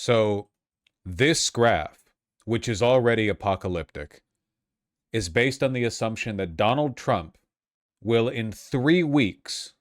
So this graph, which is already apocalyptic, is based on the assumption that Donald Trump will in 3 weeks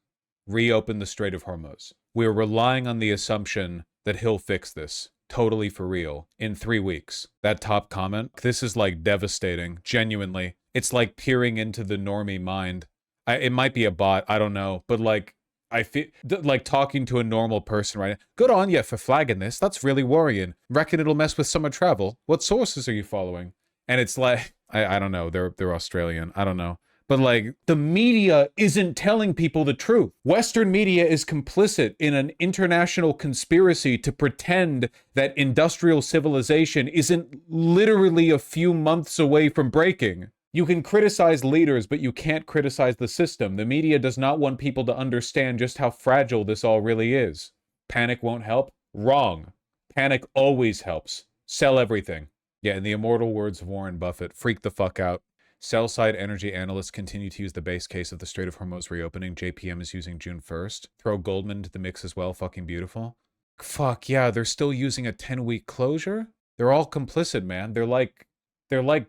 reopen the Strait of Hormuz. We're relying on the assumption that he'll fix this totally for real in 3 weeks. That top comment, this is like devastating, genuinely. It's like peering into the normie mind. It might be a bot, I don't know, but like, I feel like talking to a normal person right now. Good on you for flagging this. That's really worrying. Reckon it'll mess with summer travel. What sources are you following? And it's like, I don't know. They're Australian. I don't know. But like, the media isn't telling people the truth. Western media is complicit in an international conspiracy to pretend that industrial civilization isn't literally a few months away from breaking. You can criticize leaders, but you can't criticize the system. The media does not want people to understand just how fragile this all really is. Panic won't help? Wrong. Panic always helps. Sell everything. Yeah, in the immortal words of Warren Buffett, freak the fuck out. Sell-side energy analysts continue to use the base case of the Strait of Hormuz reopening. JPM is using June 1st. Throw Goldman into the mix as well. Fucking beautiful. Fuck yeah, they're still using a 10-week closure? They're all complicit, man. They're like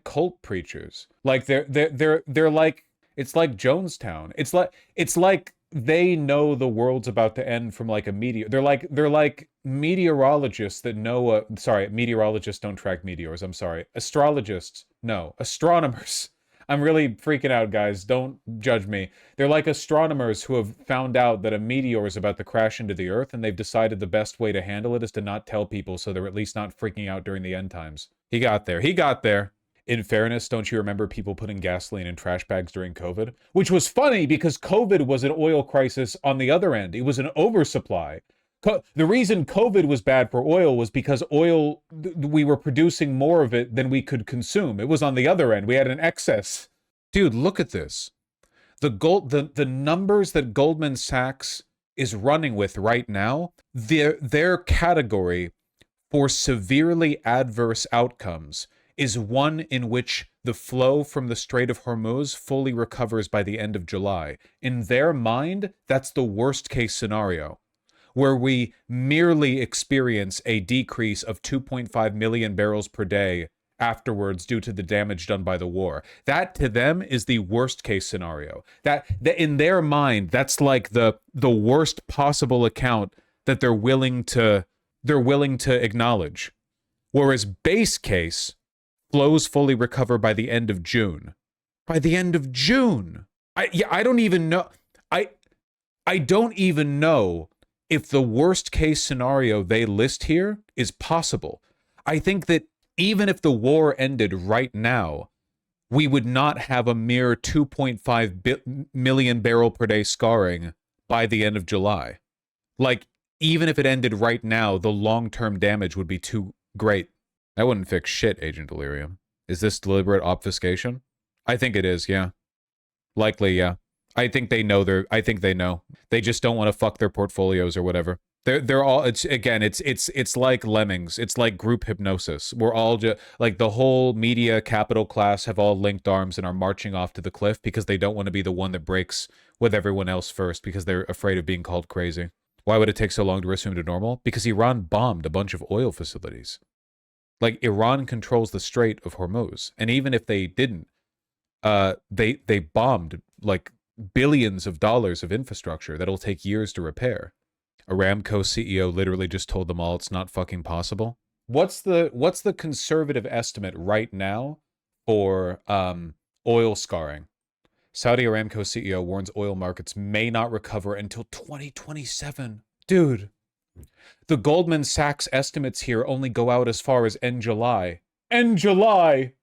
cult preachers. Like they're like, it's like Jonestown. It's like they know the world's about to end from like a meteor. They're like meteorologists that know sorry, meteorologists don't track meteors. I'm sorry. Astrologists, no. Astronomers. I'm really freaking out, guys. Don't judge me. They're like astronomers who have found out that a meteor is about to crash into the earth, and they've decided the best way to handle it is to not tell people so they're at least not freaking out during the end times. He got there. He got there. In fairness, don't you remember people putting gasoline in trash bags during COVID? Which was funny because COVID was an oil crisis on the other end. It was an oversupply. The reason COVID was bad for oil was because oil, we were producing more of it than we could consume. It was on the other end. We had an excess. Dude, look at this. The numbers that Goldman Sachs is running with right now, their category for severely adverse outcomes is one in which the flow from the Strait of Hormuz fully recovers by the end of July. In their mind, that's the worst case scenario, where we merely experience a decrease of 2.5 million barrels per day afterwards due to the damage done by the war. That to them is the worst case scenario. That in their mind, that's like the worst possible account that they're willing to acknowledge. Whereas base case, flows fully recover by the end of June. By the end of June. I don't even know. I don't even know if the worst case scenario they list here is possible. I think that even if the war ended right now, we would not have a mere 2.5 million barrel per day scarring by the end of July. Like, even if it ended right now, the long-term damage would be too great. That wouldn't fix shit, Agent Delirium. Is this deliberate obfuscation? I think it is, yeah. Likely, yeah. I think they know I think they know. They just don't want to fuck their portfolios or whatever. They're all, it's like lemmings. It's like group hypnosis. We're all just, like, the whole media capital class have all linked arms and are marching off to the cliff because they don't want to be the one that breaks with everyone else first because they're afraid of being called crazy. Why would it take so long to resume to normal? Because Iran bombed a bunch of oil facilities. Like, Iran controls the Strait of Hormuz. And even if they didn't, they bombed, like, billions of dollars of infrastructure that'll take years to repair. Aramco CEO literally just told them all it's not fucking possible. What's the conservative estimate right now for oil scarring? Saudi Aramco CEO warns oil markets may not recover until 2027. Dude. The Goldman Sachs estimates here only go out as far as end July. End July!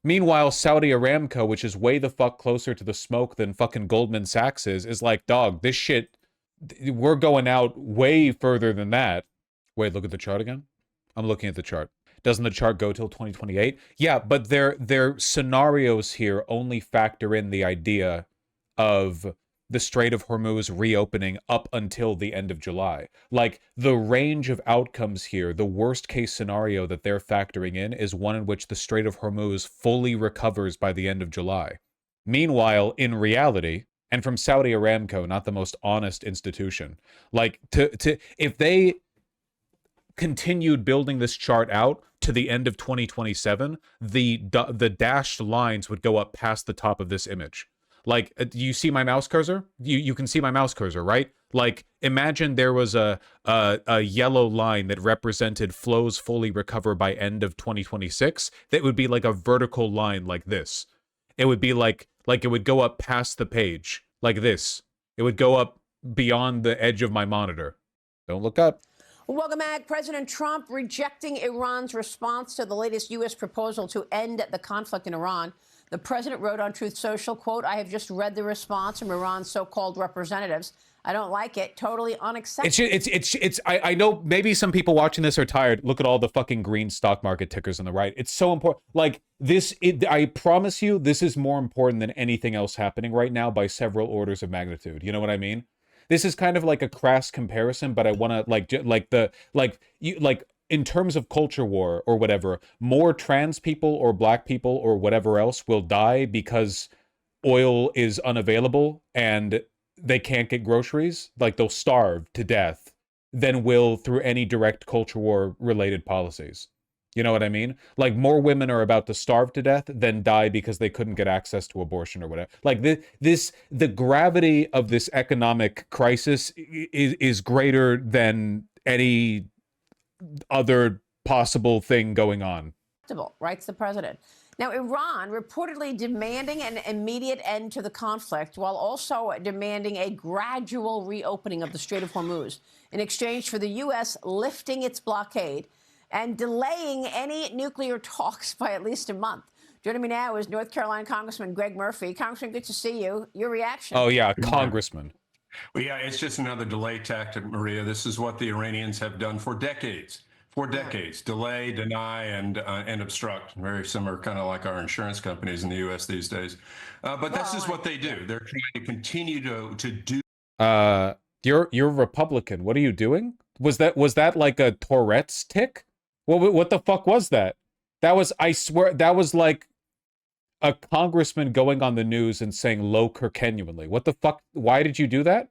Meanwhile, Saudi Aramco, which is way the fuck closer to the smoke than fucking Goldman Sachs is like, dog, this shit, we're going out way further than that. Wait, look at the chart again? I'm looking at the chart. Doesn't the chart go till 2028? Yeah, but their scenarios here only factor in the idea of the Strait of Hormuz reopening up until the end of July. Like, the range of outcomes here, the worst case scenario that they're factoring in is one in which the Strait of Hormuz fully recovers by the end of July. Meanwhile, in reality, and from Saudi Aramco, not the most honest institution, like, if they, continued building this chart out to the end of 2027, the dashed lines would go up past the top of this image. Like, you see my mouse cursor? You can see my mouse cursor, right? Like, imagine there was a yellow line that represented flows fully recover by end of 2026. That would be like a vertical line like this. It would be like it would go up past the page like this. It would go up beyond the edge of my monitor. Don't look up. Welcome back. President Trump rejecting Iran's response to the latest U.S. proposal to end the conflict in Iran. The president wrote on Truth Social, quote, "I have just read the response from Iran's so-called representatives. I don't like it. Totally unacceptable." I know maybe some people watching this are tired. Look at all the fucking green stock market tickers on the right. It's so important. Like this, I promise you, this is more important than anything else happening right now by several orders of magnitude. You know what I mean? This is kind of like a crass comparison, but I want to in terms of culture war or whatever, more trans people or black people or whatever else will die because oil is unavailable and they can't get groceries, like they'll starve to death, than will through any direct culture war related policies. You know what I mean? Like, more women are about to starve to death than die because they couldn't get access to abortion or whatever. Like, the gravity of this economic crisis is greater than any other possible thing going on. Writes the president. Now, Iran reportedly demanding an immediate end to the conflict while also demanding a gradual reopening of the Strait of Hormuz in exchange for the U.S. lifting its blockade and delaying any nuclear talks by at least a month. Joining me now is North Carolina Congressman Greg Murphy. Congressman, good to see you. Your reaction? Oh, yeah, Congressman. Well, yeah, it's just another delay tactic, Maria. This is what the Iranians have done for decades. For decades, delay, deny, and obstruct. Very similar, kind of like our insurance companies in the U.S. these days. But this is what they do. They're trying to continue to do. You're Republican. What are you doing? Was that like a Tourette's tick? What the fuck was that? I swear, that was like a congressman going on the news and saying "low Kirkenuanly." What the fuck? Why did you do that?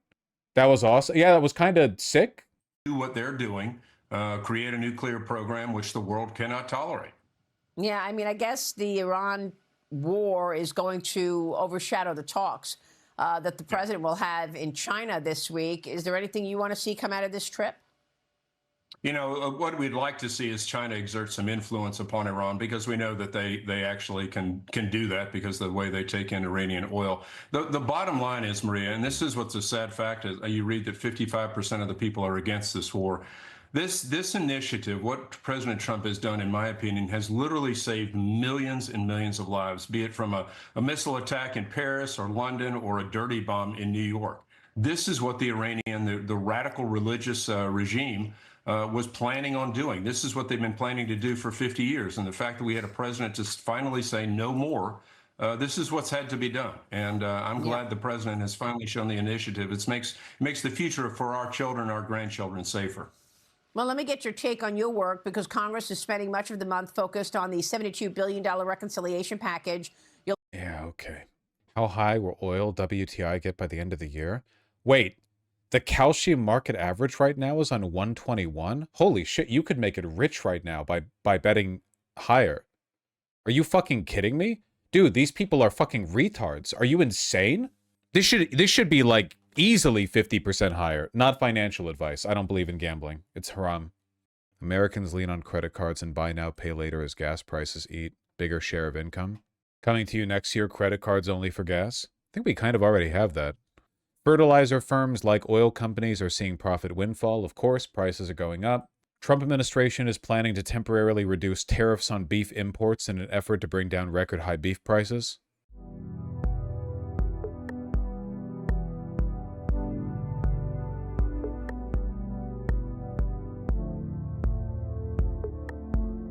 That was awesome. Yeah, that was kind of sick. Do what they're doing. Create a nuclear program which the world cannot tolerate. Yeah, I mean, I guess the Iran war is going to overshadow the talks that the president will have in China this week. Is there anything you want to see come out of this trip? You know, what we'd like to see is China exert some influence upon Iran, because we know that they actually can do that because of the way they take in Iranian oil. The bottom line is, Maria, and this is what's a sad fact, is you read that 55% of the people are against this war. This initiative, what President Trump has done, in my opinion, has literally saved millions and millions of lives, be it from a missile attack in Paris or London or a dirty bomb in New York. This is what the Iranian, the radical religious regime was planning on doing. This is what they've been planning to do for 50 years. And the fact that we had a president to finally say no more, this is what's had to be done. And I'm glad the president has finally shown the initiative. It makes the future for our children, our grandchildren, safer. Well, let me get your take on your work, because Congress is spending much of the month focused on the $72 billion reconciliation package. Yeah, okay. How high will oil WTI get by the end of the year? Wait, the calcium market average right now is on 121? Holy shit, you could make it rich right now by betting higher. Are you fucking kidding me? Dude, these people are fucking retards. Are you insane? This should be like easily 50% higher. Not financial advice. I don't believe in gambling. It's haram. Americans lean on credit cards and buy now, pay later as gas prices eat bigger share of income. Coming to you next year, credit cards only for gas. I think we kind of already have that. Fertilizer firms like oil companies are seeing profit windfall. Of course, prices are going up. Trump administration is planning to temporarily reduce tariffs on beef imports in an effort to bring down record high beef prices.